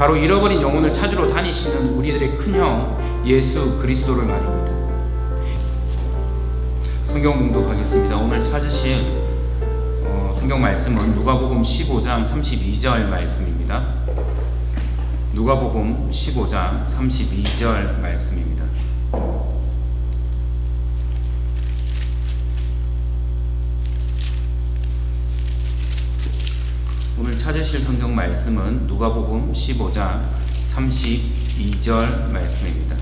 바로 잃어버린 영혼을 찾으러 다니시는 우리들의 큰형 예수 그리스도를 말입니다. 성경 공독하겠습니다. 오늘 찾으실 성경 말씀은 누가복음 15장 32절 말씀입니다. 누가복음 15장 32절 말씀입니다. 오늘 찾으실 성경 말씀은 누가복음 15장 32절 말씀입니다.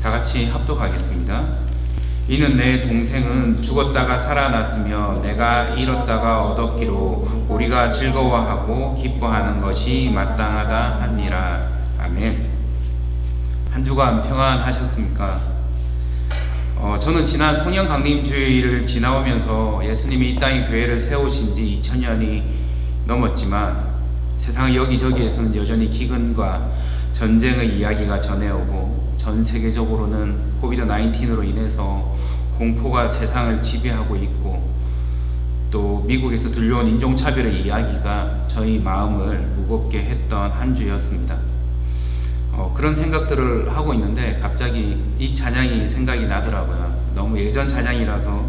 다 같이 합독하겠습니다. 이는 내 동생은 죽었다가 살아났으며 내가 잃었다가 얻었기로 우리가 즐거워하고 기뻐하는 것이 마땅하다 하니라. 아멘. 한 주간 평안하셨습니까? 저는 지난 성령 강림 주일을 지나오면서 예수님이 이 땅에 교회를 세우신 지 2000년이 넘었지만 세상 여기저기에서는 여전히 기근과 전쟁의 이야기가 전해오고 전 세계적으로는 코비드-19로 인해서 공포가 세상을 지배하고 있고 또 미국에서 들려온 인종차별의 이야기가 저희 마음을 무겁게 했던 한 주였습니다. 그런 생각들을 하고 있는데 갑자기 이 찬양이 생각이 나더라고요. 너무 예전 찬양이라서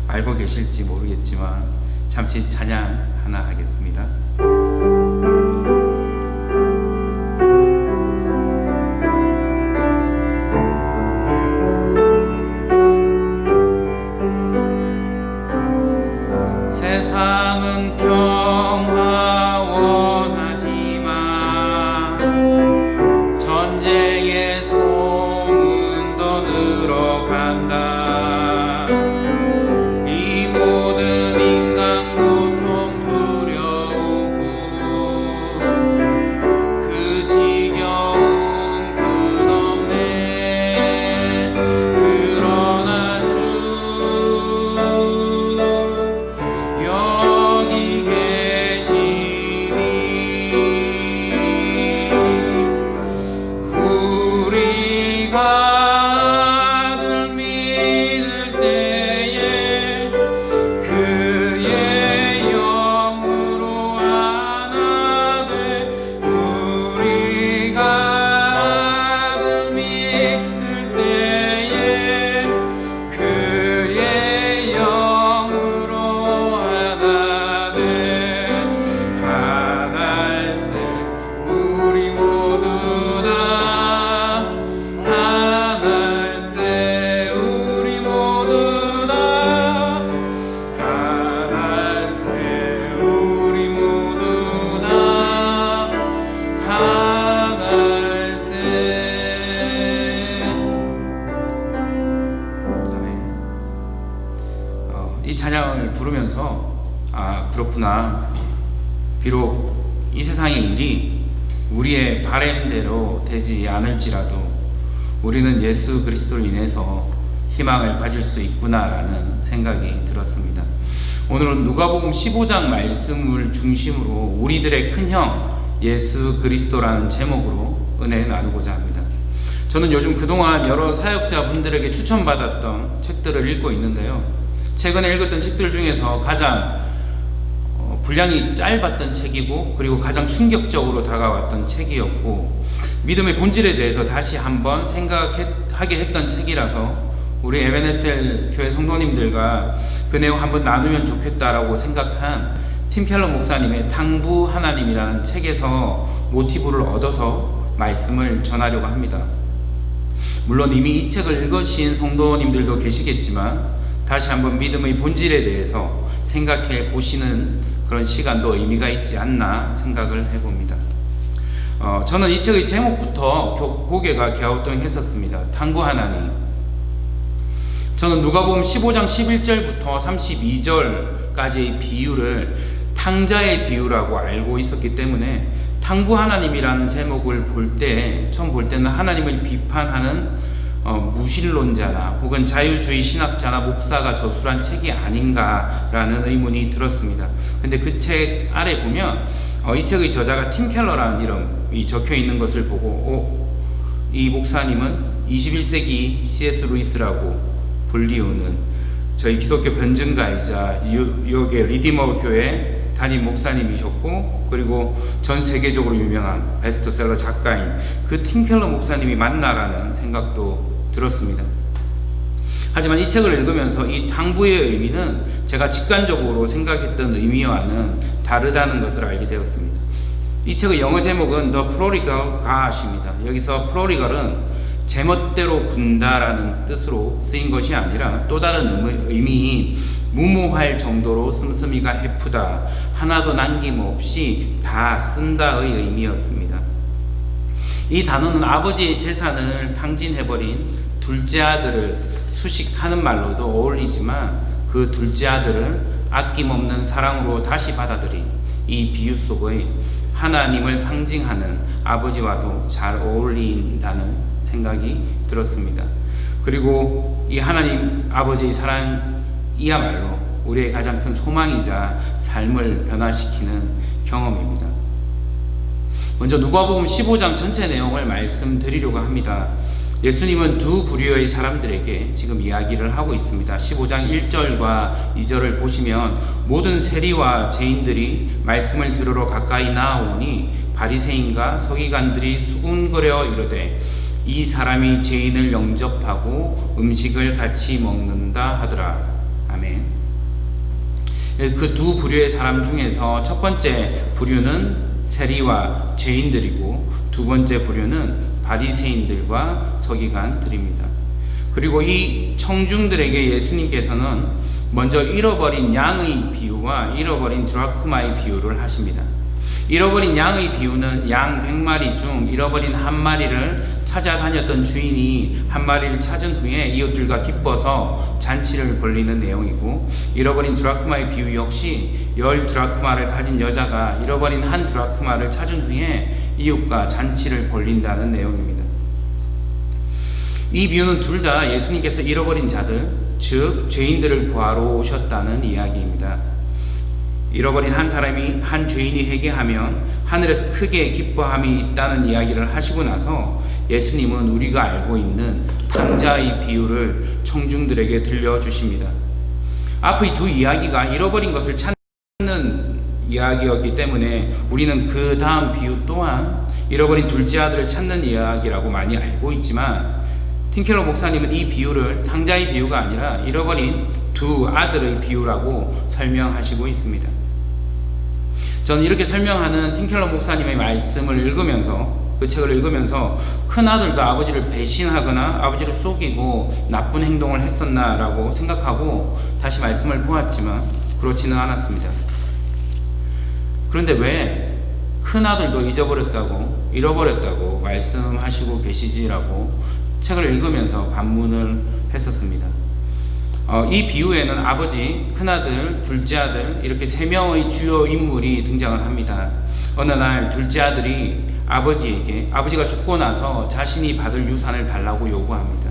알고 계실지 모르겠지만 잠시 찬양 하나 하겠습니다. 세상은 평화 원하지만 전쟁의 소문 더 늘어간다. 이 모든 인간 고통 두려우고 그 지겨움 끝없네. 그러나 주 여기 계시니 우리가 늘 믿을 때에 그의 영으로 하나 돼. 우리가 늘 믿을 때에 그의 영으로 하나 돼. 하나일세 우리 모두 다 하나일세 우리 모두 다 하나일세 우리 모두 다 하나일세. 아멘. 이 찬양을 부르면서 그렇구나. 비록 이 세상의 일이 우리의 바램대로 되지 않을지라도 우리는 예수 그리스도로 인해서 희망을 가질 수 있구나라는 생각이 들었습니다. 오늘은 누가복음 15장 말씀을 중심으로 우리들의 큰형 예수 그리스도라는 제목으로 은혜 나누고자 합니다. 저는 요즘 그동안 여러 사역자분들에게 추천받았던 책들을 읽고 있는데요. 최근에 읽었던 책들 중에서 가장 분량이 짧았던 책이고 그리고 가장 충격적으로 다가왔던 책이었고 믿음의 본질에 대해서 다시 한번 생각하게 했던 책이라서 우리 에베네셀 교회 성도님들과 그 내용 한번 나누면 좋겠다라고 생각한 팀 켈러 목사님의 탕부 하나님이라는 책에서 모티브를 얻어서 말씀을 전하려고 합니다. 물론 이미 이 책을 읽으신 성도님들도 계시겠지만 다시 한번 믿음의 본질에 대해서 생각해 보시는 그런 시간도 의미가 있지 않나 생각을 해봅니다. 저는 이 책의 제목부터 고개가 갸우뚱했었습니다. 탕부 하나님. 저는 누가복음 15장 11절부터 32절까지의 비유를 탕자의 비유라고 알고 있었기 때문에 탕부 하나님이라는 제목을 처음 볼 때는 하나님을 비판하는 무신론자나 혹은 자유주의 신학자나 목사가 저술한 책이 아닌가라는 의문이 들었습니다. 근데 그 책 아래 보면 이 책의 저자가 팀 켈러라는 이름이 적혀 있는 것을 보고 이 목사님은 21세기 C.S. 루이스라고 불리우는 저희 기독교 변증가이자 뉴욕의 리디머 교회 담임 목사님이셨고, 그리고 전 세계적으로 유명한 베스트셀러 작가인 그 팀 켈러 목사님이 맞나라는 생각도 들었습니다. 하지만 이 책을 읽으면서 이 당부의 의미는 제가 직관적으로 생각했던 의미와는 다르다는 것을 알게 되었습니다. 이 책의 영어 제목은 The Prodigal God입니다. 여기서 Prodigal은 제멋대로 군다라는 뜻으로 쓰인 것이 아니라 또 다른 의미인 무모할 정도로 씀씀이가 해프다, 하나도 남김없이 다 쓴다의 의미였습니다. 이 단어는 아버지의 재산을 탕진해버린 둘째 아들을 수식하는 말로도 어울리지만 그 둘째 아들을 아낌없는 사랑으로 다시 받아들인 이 비유 속의 하나님을 상징하는 아버지와도 잘 어울린다는 생각이 들었습니다. 그리고 이 하나님 아버지의 사랑이야말로 우리의 가장 큰 소망이자 삶을 변화시키는 경험입니다. 먼저 누가복음 15장 전체 내용을 말씀드리려고 합니다. 예수님은 두 부류의 사람들에게 지금 이야기를 하고 있습니다. 15장 1절과 2절을 보시면 모든 세리와 죄인들이 말씀을 들으러 가까이 나아오니 바리새인과 서기관들이 수군거려 이르되 이 사람이 죄인을 영접하고 음식을 같이 먹는다 하더라. 아멘. 그 두 부류의 사람 중에서 첫 번째 부류는 세리와 죄인들이고 두 번째 부류는 바리새인들과 서기관들입니다. 그리고 이 청중들에게 예수님께서는 먼저 잃어버린 양의 비유와 잃어버린 드라크마의 비유를 하십니다. 잃어버린 양의 비유는 양 100마리 중 잃어버린 한 마리를 찾아다녔던 주인이 한 마리를 찾은 후에 이웃들과 기뻐서 잔치를 벌리는 내용이고, 잃어버린 드라크마의 비유 역시 10 드라크마를 가진 여자가 잃어버린 한 드라크마를 찾은 후에 이웃과 잔치를 벌린다는 내용입니다. 이 비유는 둘 다 예수님께서 잃어버린 자들, 즉 죄인들을 구하러 오셨다는 이야기입니다. 잃어버린 한 사람이, 한 죄인이 회개하면 하늘에서 크게 기뻐함이 있다는 이야기를 하시고 나서 예수님은 우리가 알고 있는 탕자의 비유를 청중들에게 들려주십니다. 앞의 두 이야기가 잃어버린 것을 찾는 이야기였기 때문에 우리는 그 다음 비유 또한 잃어버린 둘째 아들을 찾는 이야기라고 많이 알고 있지만, 팀켈러 목사님은 이 비유를 탕자의 비유가 아니라 잃어버린 두 아들의 비유라고 설명하시고 있습니다. 저는 이렇게 설명하는 팀켈러 목사님의 말씀을 읽으면서, 그 책을 읽으면서 큰 아들도 아버지를 배신하거나 아버지를 속이고 나쁜 행동을 했었나라고 생각하고 다시 말씀을 보았지만 그렇지는 않았습니다. 그런데 왜 큰 아들도 잃어버렸다고 말씀하시고 계시지라고 책을 읽으면서 반문을 했었습니다. 이 비유에는 아버지, 큰아들, 둘째 아들 이렇게 세 명의 주요 인물이 등장을 합니다. 어느 날 둘째 아들이 아버지에게 아버지가 죽고 나서 자신이 받을 유산을 달라고 요구합니다.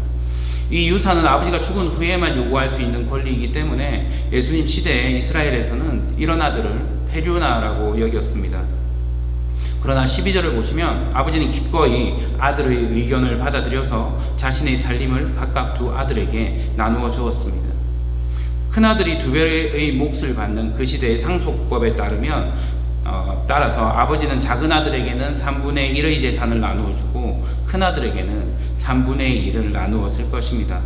이 유산은 아버지가 죽은 후에만 요구할 수 있는 권리이기 때문에 예수님 시대에 이스라엘에서는 이런 아들을 페류나라고 여겼습니다. 그러나 12절을 보시면 아버지는 기꺼이 아들의 의견을 받아들여서 자신의 살림을 각각 두 아들에게 나누어 주었습니다. 큰아들이 두 배의 몫을 받는 그 시대의 상속법에 따라서 아버지는 작은 아들에게는 3분의 1의 재산을 나누어 주고 큰아들에게는 3분의 1을 나누었을 것입니다.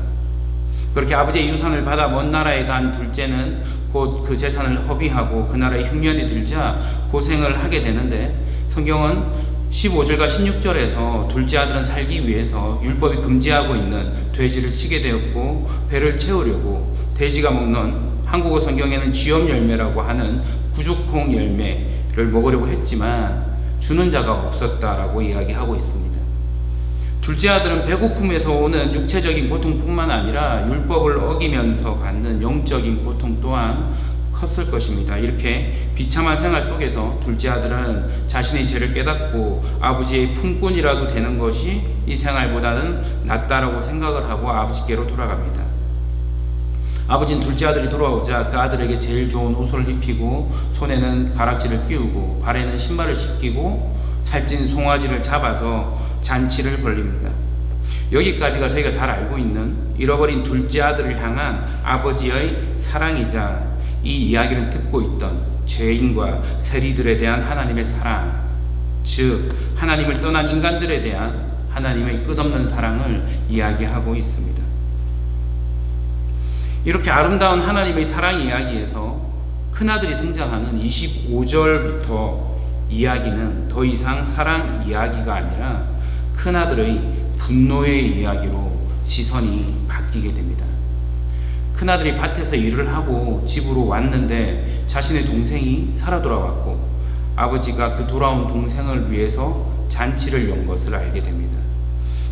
그렇게 아버지의 유산을 받아 먼 나라에 간 둘째는 곧 그 재산을 허비하고 그 나라에 흉년이 들자 고생을 하게 되는데, 성경은 15절과 16절에서 둘째 아들은 살기 위해서 율법이 금지하고 있는 돼지를 치게 되었고, 배를 채우려고 돼지가 먹는, 한국어 성경에는 쥐엄 열매라고 하는 구죽콩 열매를 먹으려고 했지만 주는 자가 없었다라고 이야기하고 있습니다. 둘째 아들은 배고픔에서 오는 육체적인 고통뿐만 아니라 율법을 어기면서 받는 영적인 고통 또한 컸을 것입니다. 이렇게 비참한 생활 속에서 둘째 아들은 자신의 죄를 깨닫고 아버지의 품꾼이라도 되는 것이 이 생활보다는 낫다라고 생각을 하고 아버지께로 돌아갑니다. 아버지는 둘째 아들이 돌아오자 그 아들에게 제일 좋은 옷을 입히고 손에는 가락지를 끼우고 발에는 신발을 신기고 살찐 송아지를 잡아서 잔치를 벌립니다. 여기까지가 저희가 잘 알고 있는 잃어버린 둘째 아들을 향한 아버지의 사랑이자 이 이야기를 듣고 있던 죄인과 세리들에 대한 하나님의 사랑, 즉 하나님을 떠난 인간들에 대한 하나님의 끝없는 사랑을 이야기하고 있습니다. 이렇게 아름다운 하나님의 사랑 이야기에서 큰아들이 등장하는 25절부터 이야기는 더 이상 사랑 이야기가 아니라 큰아들의 분노의 이야기로 시선이 바뀌게 됩니다. 큰아들이 밭에서 일을 하고 집으로 왔는데 자신의 동생이 살아 돌아왔고 아버지가 그 돌아온 동생을 위해서 잔치를 연 것을 알게 됩니다.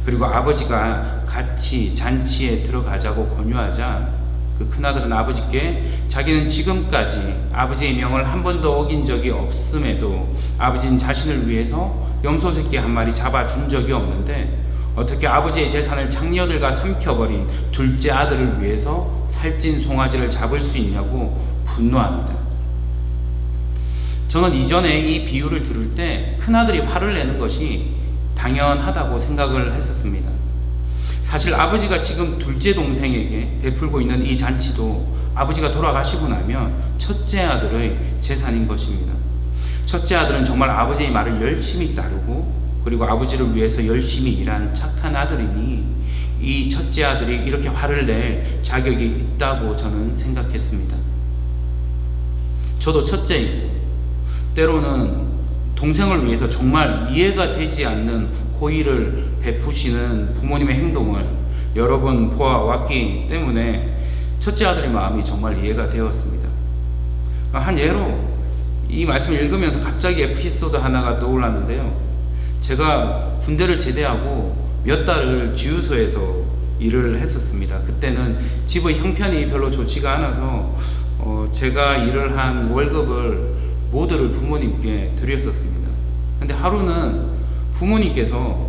그리고 아버지가 같이 잔치에 들어가자고 권유하자 그 큰아들은 아버지께 자기는 지금까지 아버지의 명을 한 번도 어긴 적이 없음에도 아버지는 자신을 위해서 염소 새끼 한 마리 잡아준 적이 없는데 어떻게 아버지의 재산을 장녀들과 삼켜버린 둘째 아들을 위해서 살찐 송아지를 잡을 수 있냐고 분노합니다. 저는 이전에 이 비유를 들을 때 큰아들이 화를 내는 것이 당연하다고 생각을 했었습니다. 사실 아버지가 지금 둘째 동생에게 베풀고 있는 이 잔치도 아버지가 돌아가시고 나면 첫째 아들의 재산인 것입니다. 첫째 아들은 정말 아버지의 말을 열심히 따르고 그리고 아버지를 위해서 열심히 일한 착한 아들이니 이 첫째 아들이 이렇게 화를 낼 자격이 있다고 저는 생각했습니다. 저도 첫째이고 때로는 동생을 위해서 정말 이해가 되지 않는 호의를 베푸시는 부모님의 행동을 여러 번 보아왔기 때문에 첫째 아들의 마음이 정말 이해가 되었습니다. 한 예로 이 말씀을 읽으면서 갑자기 에피소드 하나가 떠올랐는데요. 제가 군대를 제대하고 몇 달을 주유소에서 일을 했었습니다. 그때는 집의 형편이 별로 좋지가 않아서 제가 일을 한 월급을 모두를 부모님께 드렸었습니다. 근데 하루는 부모님께서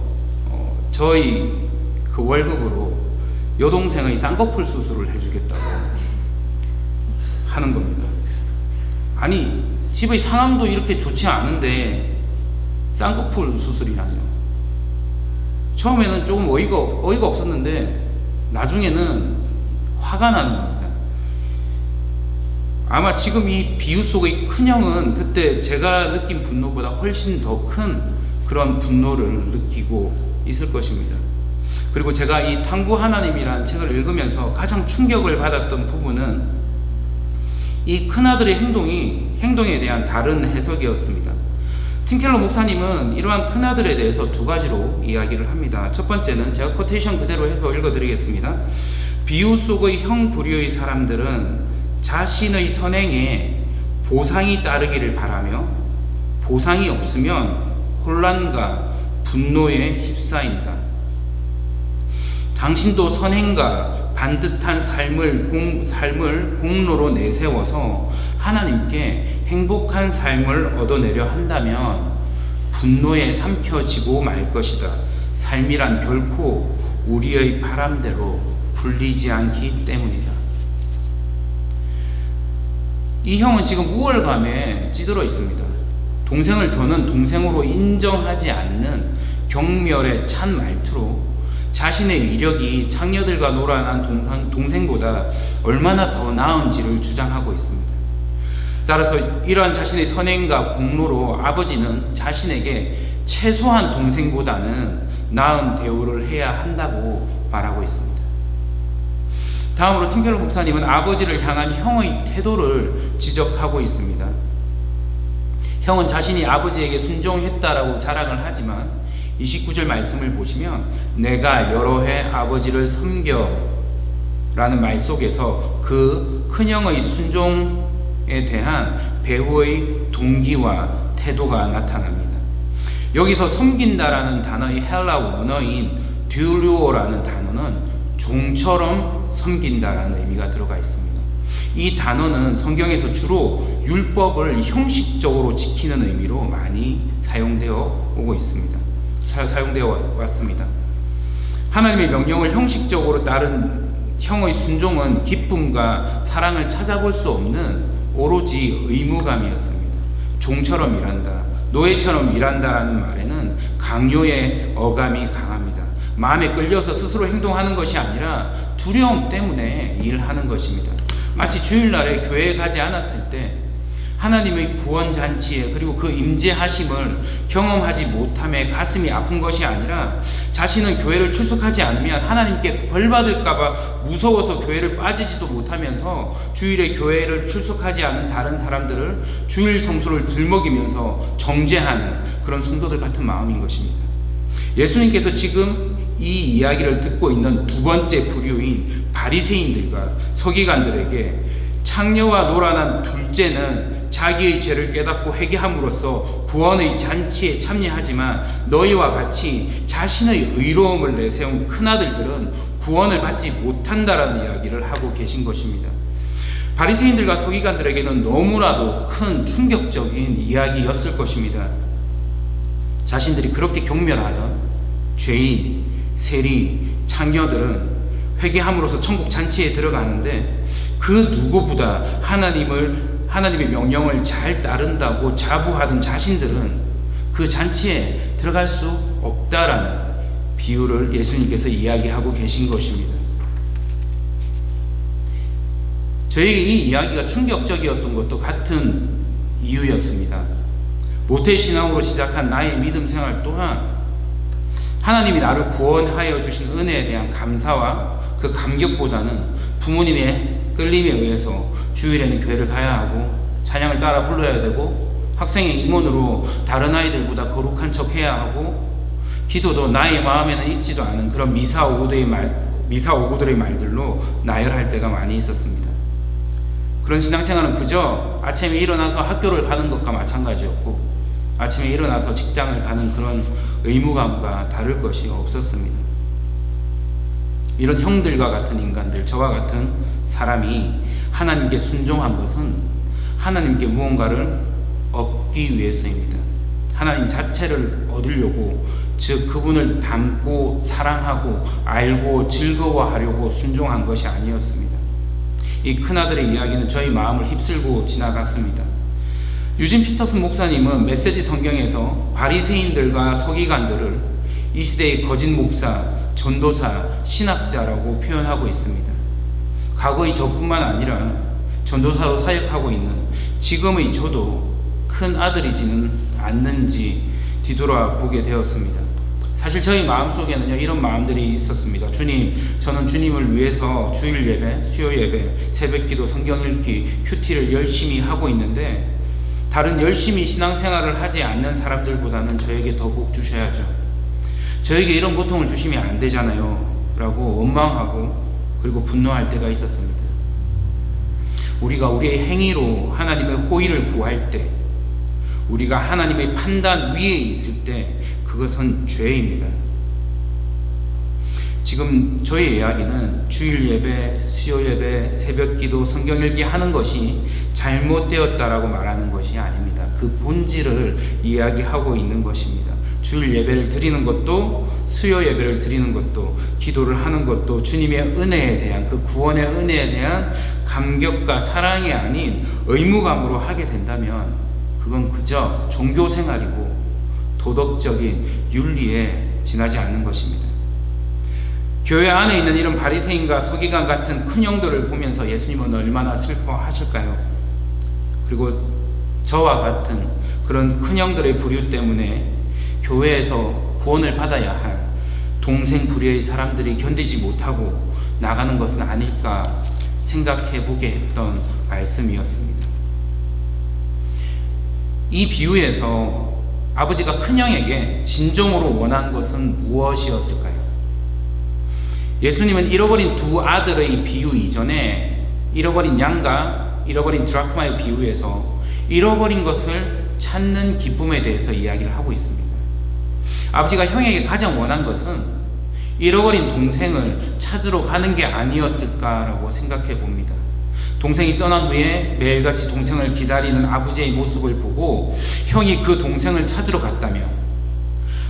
저희 그 월급으로 여동생의 쌍꺼풀 수술을 해주겠다고 하는 겁니다. 아니 집의 상황도 이렇게 좋지 않은데 쌍꺼풀 수술이라뇨. 처음에는 조금 어이가 없었는데 나중에는 화가 나는 겁니다. 아마 지금 이 비유 속의 큰형은 그때 제가 느낀 분노보다 훨씬 더 큰 그런 분노를 느끼고 있을 것입니다. 그리고 제가 이 탐구 하나님이라는 책을 읽으면서 가장 충격을 받았던 부분은 이 큰아들의 행동에 대한 다른 해석이었습니다. 팀켈러 목사님은 이러한 큰아들에 대해서 두 가지로 이야기를 합니다. 첫 번째는 제가 코테이션 그대로 해서 읽어드리겠습니다. 비유 속의 형 부류의 사람들은 자신의 선행에 보상이 따르기를 바라며 보상이 없으면 혼란과 분노에 휩싸인다. 당신도 선행과 반듯한 삶을 공로로 내세워서 하나님께 행복한 삶을 얻어내려 한다면 분노에 삼켜지고 말 것이다. 삶이란 결코 우리의 바람대로 풀리지 않기 때문이다. 이 형은 지금 우월감에 찌들어 있습니다. 동생을 더는 동생으로 인정하지 않는 경멸에 찬 말투로 자신의 이력이 장녀들과 놀아난 동생보다 얼마나 더 나은지를 주장하고 있습니다. 따라서 이러한 자신의 선행과 공로로 아버지는 자신에게 최소한 동생보다는 나은 대우를 해야 한다고 말하고 있습니다. 다음으로 팀켈러 목사님은 아버지를 향한 형의 태도를 지적하고 있습니다. 형은 자신이 아버지에게 순종했다라고 자랑을 하지만 29절 말씀을 보시면 내가 여러 해 아버지를 섬겨 라는 말 속에서 그 큰형의 순종에 대한 배우의 동기와 태도가 나타납니다. 여기서 섬긴다라는 단어의 헬라 원어인 듀루오라는 단어는 종처럼 섬긴다라는 의미가 들어가 있습니다. 이 단어는 성경에서 주로 율법을 형식적으로 지키는 의미로 많이 사용되어 왔습니다. 하나님의 명령을 형식적으로 따른 형의 순종은 기쁨과 사랑을 찾아볼 수 없는 오로지 의무감이었습니다. 종처럼 일한다, 노예처럼 일한다라는 말에는 강요의 어감이 강합니다. 마음에 끌려서 스스로 행동하는 것이 아니라 두려움 때문에 일하는 것입니다. 마치 주일날에 교회에 가지 않았을 때 하나님의 구원잔치에 그리고 그 임재하심을 경험하지 못함에 가슴이 아픈 것이 아니라 자신은 교회를 출석하지 않으면 하나님께 벌받을까봐 무서워서 교회를 빠지지도 못하면서 주일에 교회를 출석하지 않은 다른 사람들을 주일 성수를 들먹이면서 정죄하는 그런 성도들 같은 마음인 것입니다. 예수님께서 지금 이 이야기를 듣고 있는 두 번째 부류인 바리새인들과 서기관들에게 창녀와 노란한 둘째는 자기의 죄를 깨닫고 회개함으로써 구원의 잔치에 참여하지만 너희와 같이 자신의 의로움을 내세운 큰아들들은 구원을 받지 못한다라는 이야기를 하고 계신 것입니다. 바리새인들과 서기관들에게는 너무나도 큰 충격적인 이야기였을 것입니다. 자신들이 그렇게 경멸하던 죄인, 세리, 창녀들은 회개함으로써 천국 잔치에 들어가는데 그 누구보다 하나님의 명령을 잘 따른다고 자부하던 자신들은 그 잔치에 들어갈 수 없다라는 비유를 예수님께서 이야기하고 계신 것입니다. 저에게 이 이야기가 충격적이었던 것도 같은 이유였습니다. 모태신앙으로 시작한 나의 믿음 생활 또한 하나님이 나를 구원하여 주신 은혜에 대한 감사와 그 감격보다는 부모님의 끌림에 의해서 주일에는 교회를 가야 하고 찬양을 따라 불러야 되고 학생의 임원으로 다른 아이들보다 거룩한 척 해야 하고 기도도 나의 마음에는 있지도 않은 그런 미사오구들의 말들로 나열할 때가 많이 있었습니다. 그런 신앙생활은 그저 아침에 일어나서 학교를 가는 것과 마찬가지였고 아침에 일어나서 직장을 가는 그런 의무감과 다를 것이 없었습니다. 이런 형들과 같은 인간들, 저와 같은 사람이 하나님께 순종한 것은 하나님께 무언가를 얻기 위해서입니다. 하나님 자체를 얻으려고, 즉 그분을 닮고 사랑하고 알고 즐거워하려고 순종한 것이 아니었습니다. 이 큰아들의 이야기는 저희 마음을 휩쓸고 지나갔습니다. 유진 피터슨 목사님은 메시지 성경에서 바리새인들과 서기관들을 이 시대의 거짓 목사, 전도사, 신학자라고 표현하고 있습니다. 과거의 저뿐만 아니라 전도사로 사역하고 있는 지금의 저도 큰 아들이지는 않는지 뒤돌아보게 되었습니다. 사실 저희 마음속에는요 이런 마음들이 있었습니다. 주님, 저는 주님을 위해서 주일 예배, 수요 예배, 새벽기도, 성경 읽기, 큐티를 열심히 하고 있는데 다른 열심히 신앙생활을 하지 않는 사람들보다는 저에게 더 복 주셔야죠. 저에게 이런 고통을 주시면 안 되잖아요 라고 원망하고 그리고 분노할 때가 있었습니다. 우리가 우리의 행위로 하나님의 호의를 구할 때, 우리가 하나님의 판단 위에 있을 때 그것은 죄입니다. 지금 저희 이야기는 주일 예배, 수요 예배, 새벽 기도, 성경 읽기 하는 것이 잘못되었다라고 말하는 것이 아닙니다. 그 본질을 이야기하고 있는 것입니다. 주일 예배를 드리는 것도, 수요 예배를 드리는 것도, 기도를 하는 것도 주님의 은혜에 대한, 그 구원의 은혜에 대한 감격과 사랑이 아닌 의무감으로 하게 된다면 그건 그저 종교 생활이고 도덕적인 윤리에 지나지 않는 것입니다. 교회 안에 있는 이런 바리새인과 서기관 같은 큰 형들을 보면서 예수님은 얼마나 슬퍼하실까요? 그리고 저와 같은 그런 큰 형들의 부류 때문에 교회에서 구원을 받아야 할 동생 부류의 사람들이 견디지 못하고 나가는 것은 아닐까 생각해 보게 했던 말씀이었습니다. 이 비유에서 아버지가 큰형에게 진정으로 원한 것은 무엇이었을까요? 예수님은 잃어버린 두 아들의 비유 이전에 잃어버린 양과 잃어버린 드라크마의 비유에서 잃어버린 것을 찾는 기쁨에 대해서 이야기를 하고 있습니다. 아버지가 형에게 가장 원한 것은 잃어버린 동생을 찾으러 가는 게 아니었을까라고 생각해 봅니다. 동생이 떠난 후에 매일같이 동생을 기다리는 아버지의 모습을 보고 형이 그 동생을 찾으러 갔다면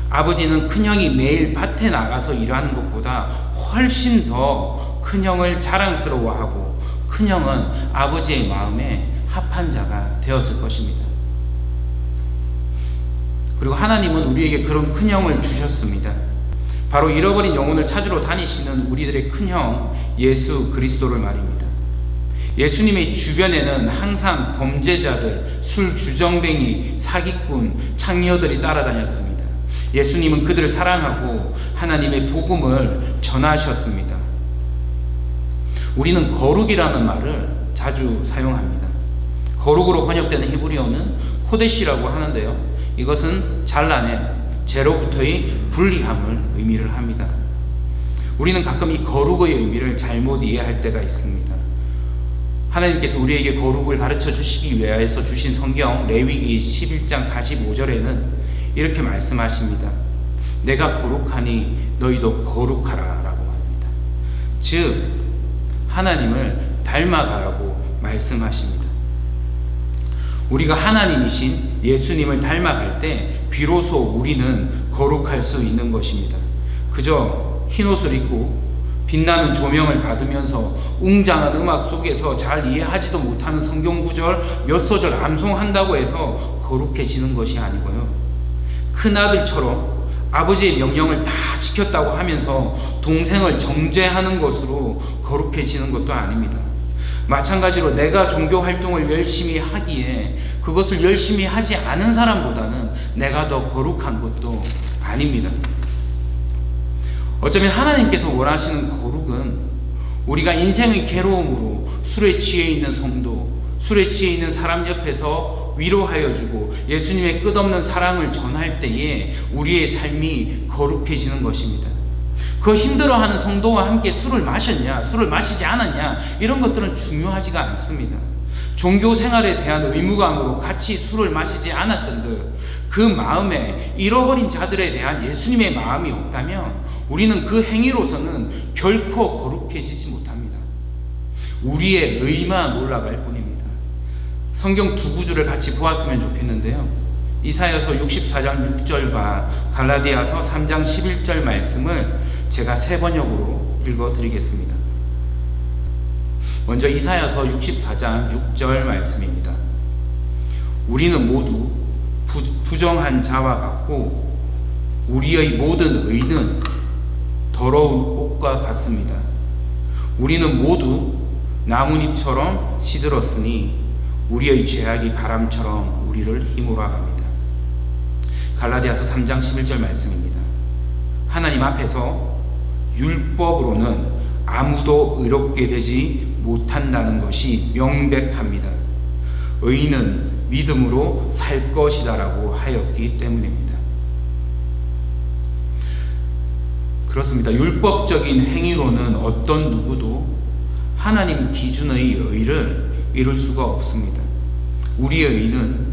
아버지는 큰형이 매일 밭에 나가서 일하는 것보다 훨씬 더 큰형을 자랑스러워하고 큰형은 아버지의 마음에 합한 자가 되었을 것입니다. 그리고 하나님은 우리에게 그런 큰형을 주셨습니다. 바로 잃어버린 영혼을 찾으러 다니시는 우리들의 큰형 예수 그리스도를 말입니다. 예수님의 주변에는 항상 범죄자들, 술주정뱅이, 사기꾼, 창녀들이 따라다녔습니다. 예수님은 그들을 사랑하고 하나님의 복음을 전하셨습니다. 우리는 거룩이라는 말을 자주 사용합니다. 거룩으로 번역되는 히브리어는 코데시라고 하는데요, 이것은 잘라냄, 죄로부터의 분리함을 의미를 합니다. 우리는 가끔 이 거룩의 의미를 잘못 이해할 때가 있습니다. 하나님께서 우리에게 거룩을 가르쳐 주시기 위해서 주신 성경 레위기 11장 45절에는 이렇게 말씀하십니다. 내가 거룩하니 너희도 거룩하라 라고 합니다. 즉 하나님을 닮아가라고 말씀하십니다. 우리가 하나님이신 예수님을 닮아갈 때 비로소 우리는 거룩할 수 있는 것입니다. 그저 흰옷을 입고 빛나는 조명을 받으면서 웅장한 음악 속에서 잘 이해하지도 못하는 성경 구절 몇 소절 암송한다고 해서 거룩해지는 것이 아니고요, 큰아들처럼 아버지의 명령을 다 지켰다고 하면서 동생을 정죄하는 것으로 거룩해지는 것도 아닙니다. 마찬가지로 내가 종교 활동을 열심히 하기에 그것을 열심히 하지 않은 사람보다는 내가 더 거룩한 것도 아닙니다. 어쩌면 하나님께서 원하시는 거룩은 우리가 인생의 괴로움으로 술에 취해 있는 성도, 술에 취해 있는 사람 옆에서 위로하여 주고 예수님의 끝없는 사랑을 전할 때에 우리의 삶이 거룩해지는 것입니다. 그 힘들어하는 성도와 함께 술을 마셨냐, 술을 마시지 않았냐, 이런 것들은 중요하지가 않습니다. 종교 생활에 대한 의무감으로 같이 술을 마시지 않았던들, 그 마음에 잃어버린 자들에 대한 예수님의 마음이 없다면 우리는 그 행위로서는 결코 거룩해지지 못합니다. 우리의 의만 올라갈 뿐입니다. 성경 두 구절을 같이 보았으면 좋겠는데요, 이사야서 64장 6절과 갈라디아서 3장 11절 말씀을 제가 세 번역으로 읽어드리겠습니다. 먼저 이사야서 64장 6절 말씀입니다. 우리는 모두 부정한 자와 같고 우리의 모든 의는 더러운 옷과 같습니다. 우리는 모두 나뭇잎처럼 시들었으니 우리의 죄악이 바람처럼 우리를 휘몰아갑니다. 갈라디아서 3장 11절 말씀입니다. 하나님 앞에서 율법으로는 아무도 의롭게 되지 못한다는 것이 명백합니다. 의인은 믿음으로 살 것이다라고 하였기 때문입니다. 그렇습니다. 율법적인 행위로는 어떤 누구도 하나님 기준의 의를 이룰 수가 없습니다. 우리의 의는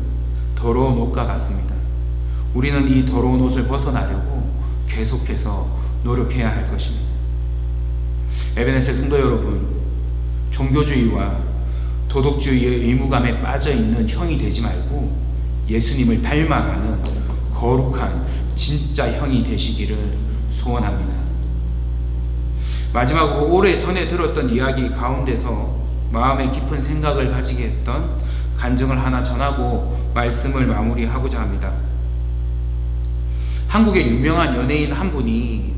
더러운 옷과 같습니다. 우리는 이 더러운 옷을 벗어나려고 계속해서 노력해야 할 것입니다. 에베네셀 성도 여러분, 종교주의와 도덕주의의 의무감에 빠져있는 형이 되지 말고 예수님을 닮아가는 거룩한 진짜 형이 되시기를 소원합니다. 마지막으로 오래전에 들었던 이야기 가운데서 마음에 깊은 생각을 가지게 했던 간증을 하나 전하고 말씀을 마무리하고자 합니다. 한국의 유명한 연예인 한 분이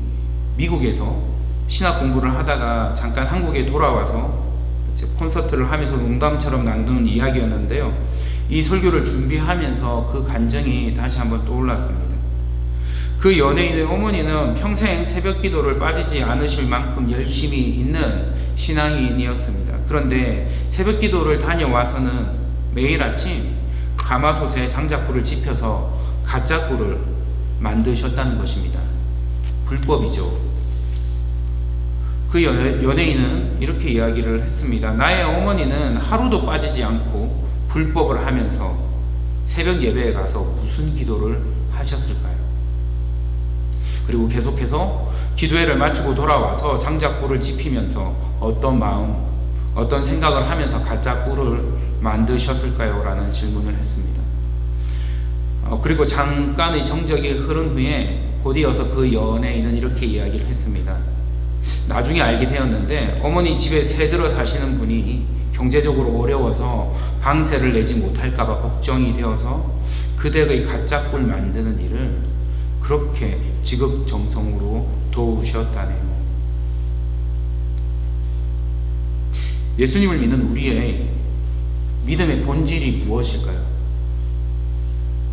미국에서 신학 공부를 하다가 잠깐 한국에 돌아와서 콘서트를 하면서 농담처럼 나누는 이야기였는데요, 이 설교를 준비하면서 그 감정이 다시 한번 떠올랐습니다. 그 연예인의 어머니는 평생 새벽 기도를 빠지지 않으실 만큼 열심히 있는 신앙인이었습니다. 그런데 새벽 기도를 다녀와서는 매일 아침 가마솥에 장작불을 지펴서 가짜 꿀을 만드셨다는 것입니다. 불법이죠. 그 연예인은 이렇게 이야기를 했습니다. 나의 어머니는 하루도 빠지지 않고 불법을 하면서 새벽 예배에 가서 무슨 기도를 하셨을까요? 그리고 계속해서 기도회를 마치고 돌아와서 장작불을 지피면서 어떤 마음, 어떤 생각을 하면서 가짜 꿀을 만드셨을까요? 라는 질문을 했습니다. 그리고 잠깐의 정적이 흐른 후에 곧이어서 그 연예인은 이렇게 이야기를 했습니다. 나중에 알게 되었는데 어머니 집에 새들어 사시는 분이 경제적으로 어려워서 방세를 내지 못할까봐 걱정이 되어서 그댁의 가짜 꿀 만드는 일을 그렇게 지극정성으로 도우셨다네요. 예수님을 믿는 우리의 믿음의 본질이 무엇일까요?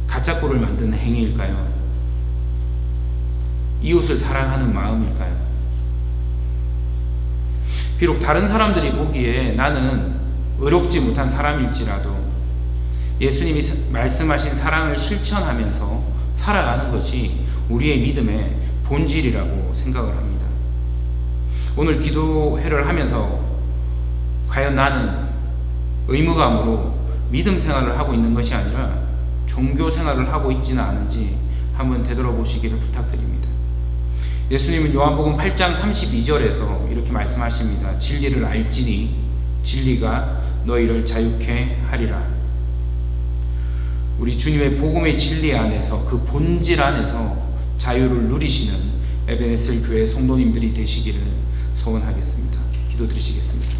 가짜 꼴을 만드는 행위일까요? 이웃을 사랑하는 마음일까요? 비록 다른 사람들이 보기에 나는 의롭지 못한 사람일지라도 예수님이 말씀하신 사랑을 실천하면서 살아가는 것이 우리의 믿음의 본질이라고 생각을 합니다. 오늘 기도회를 하면서 과연 나는 의무감으로 믿음 생활을 하고 있는 것이 아니라 종교 생활을 하고 있지는 않은지 한번 되돌아보시기를 부탁드립니다. 예수님은 요한복음 8장 32절에서 이렇게 말씀하십니다. 진리를 알지니 진리가 너희를 자유케 하리라. 우리 주님의 복음의 진리 안에서, 그 본질 안에서 자유를 누리시는 에베네셀 교회 성도님들이 되시기를 소원하겠습니다. 기도드리시겠습니다.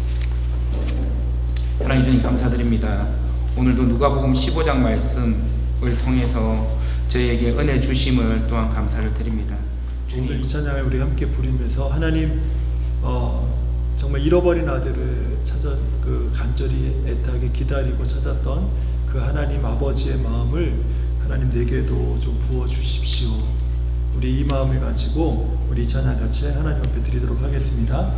사랑해 주님 감사드립니다. 오늘도 누가복음 15장 말씀을 통해서 저희에게 은혜 주심을 또한 감사를 드립니다. 오늘 이 찬양을 우리 함께 부르면서 하나님 정말 잃어버린 아들을 찾아 간절히 애타게 기다리고 찾았던 그 하나님 아버지의 마음을 하나님 내게도 좀 부어 주십시오. 우리 이 마음을 가지고 우리 이 찬양 같이 하나님 앞에 드리도록 하겠습니다.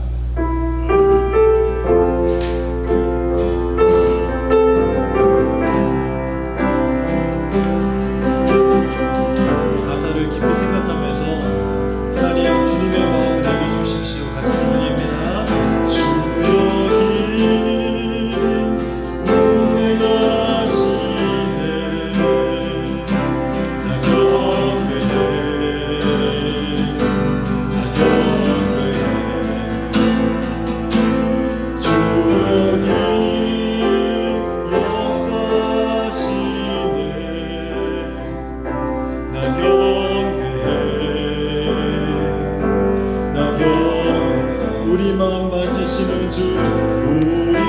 우리만 만지시는 주, 우리만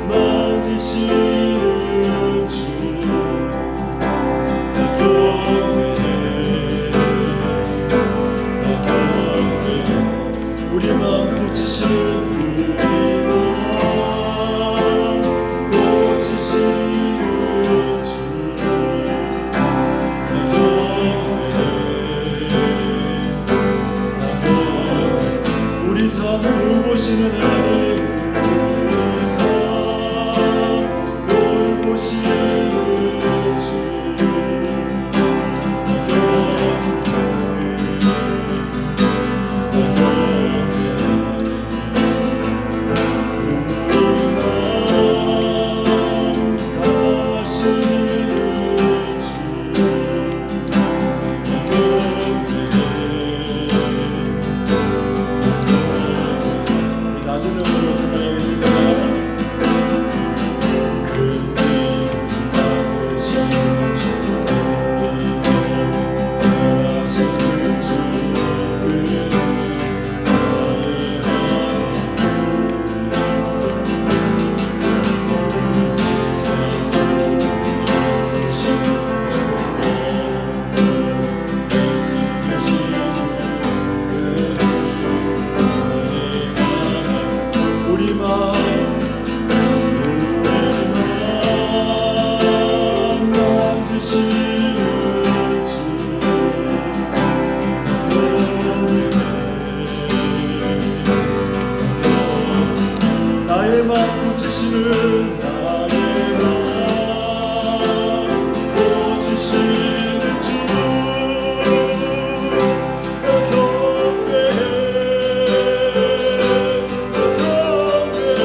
만지시는 주, 나 경외해, 나 경외해. 우리만 고치시는, 우리만 고치시는 주, 나 경외해. 우리 삶 돌보시는 하나님, 우리 삶 돌보시는 주, 나 나의 맘 고치시는, 나의 맘 고치시는 주, 나 경배해, 나 경배해.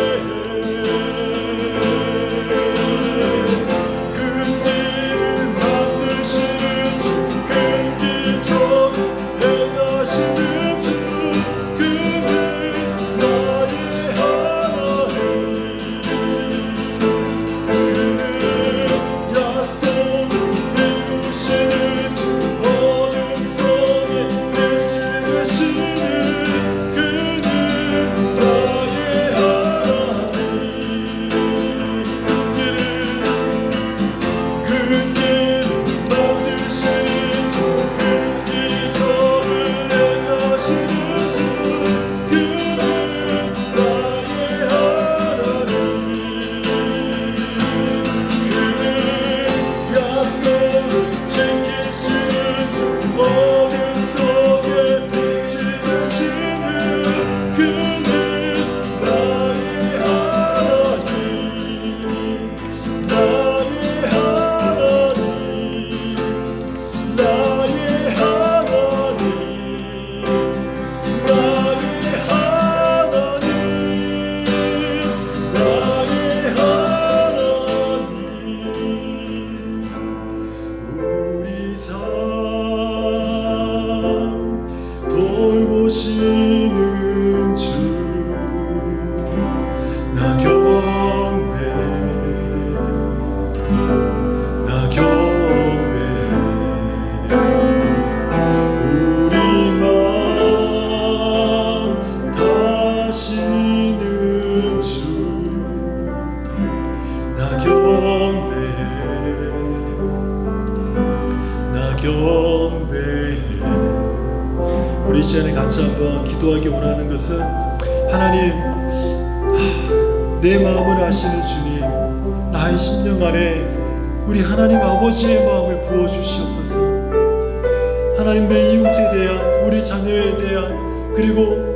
그 길을 만드신 경배해. 우리 이 시간에 같이 한번 기도하기 원하는 것은 하나님, 내 마음을 아시는 주님, 나의 심령 안에 우리 하나님 아버지의 마음을 부어주시옵소서. 하나님, 내 이웃에 대한, 우리 자녀에 대한, 그리고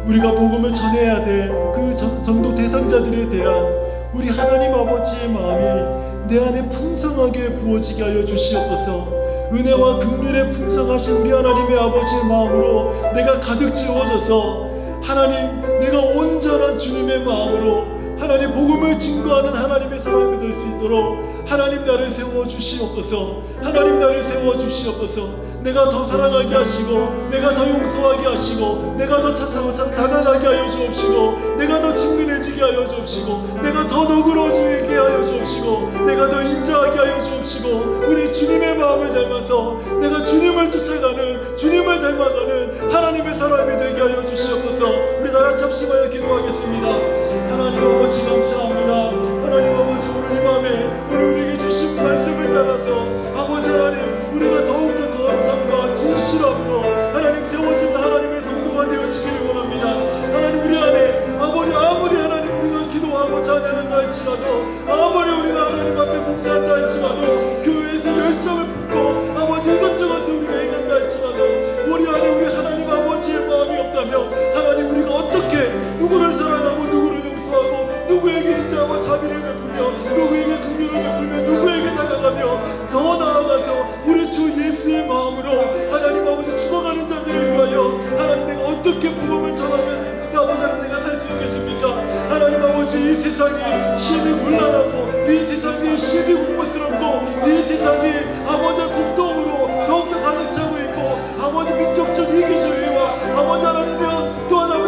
우리가 복음을 전해야 될 그 전도 대상자들에 대한 우리 하나님 아버지의 마음이 내 안에 풍성하게 부어지게 하여 주시옵소서. 은혜와 긍휼에 풍성하신 우리 하나님의 아버지의 마음으로 내가 가득 채워져서 하나님, 내가 온전한 주님의 마음으로 하나님 복음을 증거하는 하나님의 사람이 될 수 있도록 하나님 나를 세워주시옵소서. 하나님 나를 세워주시옵소서. 내가 더 사랑하게 하시고, 내가 더 용서하게 하시고, 내가 더 다가가게 하여 주옵시고, 내가 더 친근해지게 하여 주옵시고, 내가 더 너그러지게 하여 주옵시고, 내가 더 인자하게 하여 주옵시고, 우리 주님의 마음을 닮아서 내가 주님을 쫓아가는, 주님을 닮아가는 하나님의 사람이 되게 하여 주시옵소서. 우리 다 같이 합심하여 기도하겠습니다. 하나님 아버지 감사합니다. 하나님 아버지, 오늘 이 밤에 오늘 우리에게 주신 말씀을 따라서 아버지 하나님, 우리가 더욱더 거룩함과 진실함으로 하나님 세워지는 하나님의 성도가 되어지기를 원합니다. 하나님, 우리 안에 아무리 하나님 우리가 기도하고 찬양한다 할지라도, 아무리 우리가 하나님 앞에 봉사한다 할지라도, 교회에서 열정을 품고 아버지 이것저것을 우리가 행한다 할지라도, 우리 안에 우리 하나님 아버지의 마음이 없다면 하나님, 우리가 어떻게 누구를 사랑하고 누구를 용서하고 누구에게 인자와 자비를 베풀며 누구에게 긍휼을 베풀며 누구에게 다가가며 더 나아가서 우리 주 예수의 마음으로 하나님 아버지 죽어가는 자들을 위하여 하나님, 내가 어떻게 복음을 전하면 아버지 하나님 내가 살 수 있겠습니까? 하나님 아버지, 이 세상이 심히 곤란하고 이 세상이 심히 공포스럽고 이 세상이 아버지 폭동으로 더욱더 가득 차고 있고 아버지 민족적 이기주의와 아버지 하나님이여 또 하나님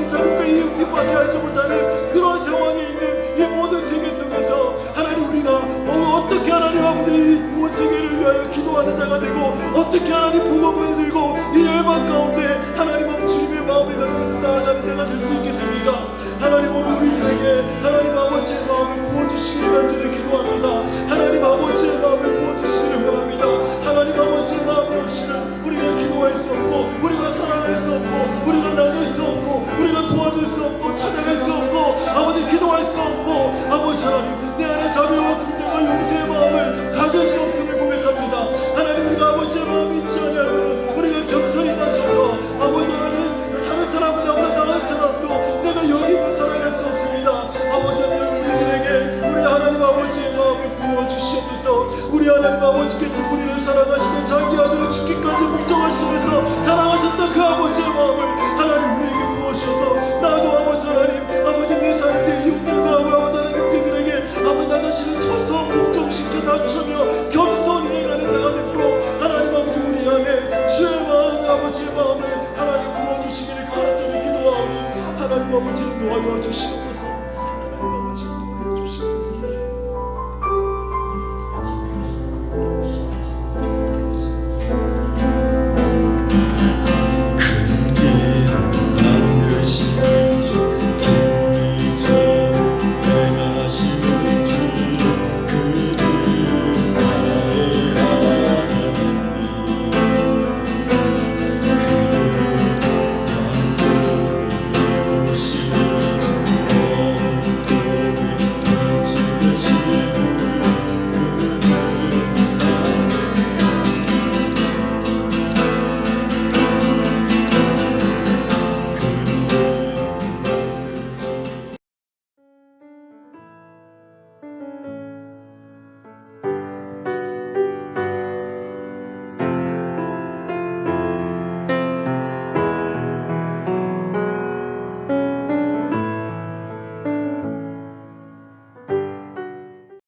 자국과 이익밖에 알지 못하는 그런 상황에 있는 이 모든 세계 속에서 하나님, 우리가 어떻게 하나님 아버지 이 온 세계를 위하여 기도하는 자가 되고 어떻게 하나님 복음을 들고 이 열방 가운데 하나님 아버지 주님의 마음을 가지고 나아가는 자가 될 수 있겠습니까? 하나님, 오늘 우리에게 하나님 아버지의 마음을 부어주시기를 간절히 기도합니다. 하나님 아버지의 마음을 부어주시기를 원합니다. 하나님 아버지의 마음이 없이는 우리가 기도할 수 없고 우리가 사랑할 수 없고 우리가 나눌 수 없고 우리가 도와줄 수 없고 찾아갈 수 없고 아버지 기도할 수 없고 아버지 하나님, 내 안에 자비와 긍휼과 용서의 마음을 가질 수 없음을 고백합니다. 하나님, 우리가 아버지의 마음이 있지 아니하고는 우리가 겸손히 낮춰서 아버지 하나님, 다른 사람은 나보다 나은 사람으로 내가 여기며 살아갈 수 없습니다. 아버지 하나님, 우리들에게 우리 하나님 아버지의 마음을 부어주시옵소서. 우리 하나님 아버지께서 우리를 사랑하시는 자기 아들을 죽기까지 목적하시면서 사랑하셨던 그 아버지의 마음을 하나님 우리에게 부어주셔서 나도 아버지 하나님, 아버지 내 사는 내 이웃들과 아버지 하나님 형제들에게 아버지 나 자신을 쳐서 복종시켜 낮추며 겸손히 행하는 자가 되도록 하나님 아버지, 우리 안에 주의 마음, 아버지의 마음을 하나님 부어주시기를 간절히 기도하오니 하나님 아버지 인도하여 주시옵소서.